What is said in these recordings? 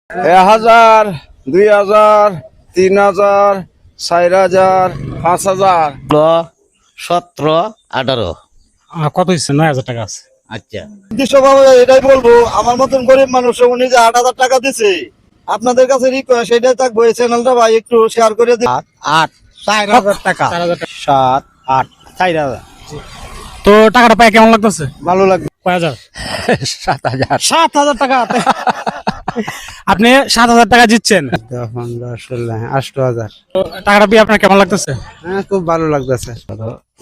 1000, 2000, 3000, 4000, 5000, 17, 18। কত হচ্ছে? 9,000 টাকা আছে। আচ্ছা, নির্দিষ্টভাবে এটাই বলবো, আমার মতন গরিব মানুষ উনি যে 8,000 টাকা দিছে, আপনাদের কাছে রিকোয়েস্ট সেটাই থাকবো, এই চ্যানেলটা ভাই একটু শেয়ার করে দিন। 8, 4,000 টাকা। 4,000 টাকা। 7, 8, 4,000। তো টাকাটা পাই কেমন লাগতেছে? ভালো লাগবে। কয় হাজার? 7,000। 7,000 টাকা। আপনি 7,000 টাকা জিতছেন। 15, 16, 8,000। তো টাকাটা পেয়ে আপনার কেমন লাগতেছে? হ্যাঁ, খুব ভালো লাগতেছে।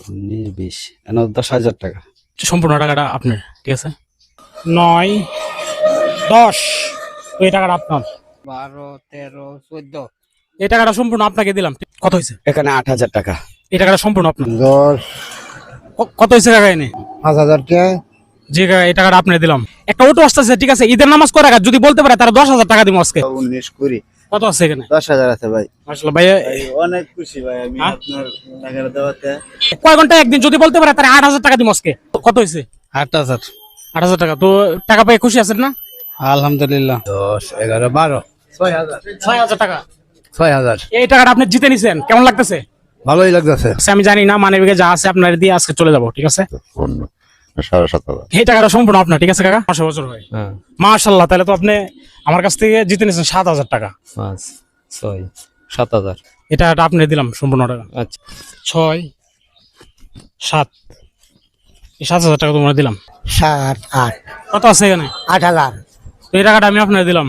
19, 20, 10,000 টাকা। সম্পূর্ণ টাকাটা আপনার, ঠিক আছে? 9, 10, তো এই টাকাটা আপনার। 12, 13, 14। এই টাকাটা সম্পূর্ণ আপনাকে দিলাম। কত হয়েছে? এখানে 8,000 টাকা। এই টাকাটা সম্পূর্ণ আপনার। 10, কত হয়েছে কাকা এনে? 5,000 টাকা। জি কাকা, এই টাকাটা আপনি দিলাম। একটা অটো আসতেছে, ঠিক আছে? ঈদের নামাজ করে রাখা, যদি বলতে পারে তারা 10,000 টাকা দিব আজকে। 19, 20, কত আছে এখানে? 10,000 আছে ভাই। মাশাআল্লাহ ভাই, অনেক খুশি ভাই আমি হ্যাঁ? আপনার টাকাটা দেওয়াতে। কয় ঘন্টা একদিন যদি বলতে পারে তারা 8,000 টাকা দিব আজকে। কত হয়েছে? 8,000। 8,000 টাকা। তো টাকা পেয়ে খুশি আছেন না? আলহামদুলিল্লাহ। 10, 11, 12, 6,000। 6,000 টাকা। 6,000। এই টাকাটা আপনি জিতে নিছেন, কেমন লাগতেছে? ভালোই লাগতেছে। আচ্ছা, আমি জানি না, মানে যা আছে আপনার দিয়ে আজকে চলে যাবো, ঠিক আছে? 7,500। এই টাকাটা সম্পূর্ণ আপনার, ঠিক আছে কাকা? 5 বছর হয়। হ্যাঁ। মাশাআল্লাহ, তাহলে তো আপনি আমার কাছ থেকে জিতে নিয়েছেন 7,000 টাকা। 5, 6, 7,000। এটা আপনি দিলাম সম্পূর্ণ টাকা। আচ্ছা। 6, 7, এই 7,000 টাকা তোমার দিলাম। 7, 8, কত আছে এখানে? 8,000। তো এই টাকাটা আমি আপনার দিলাম।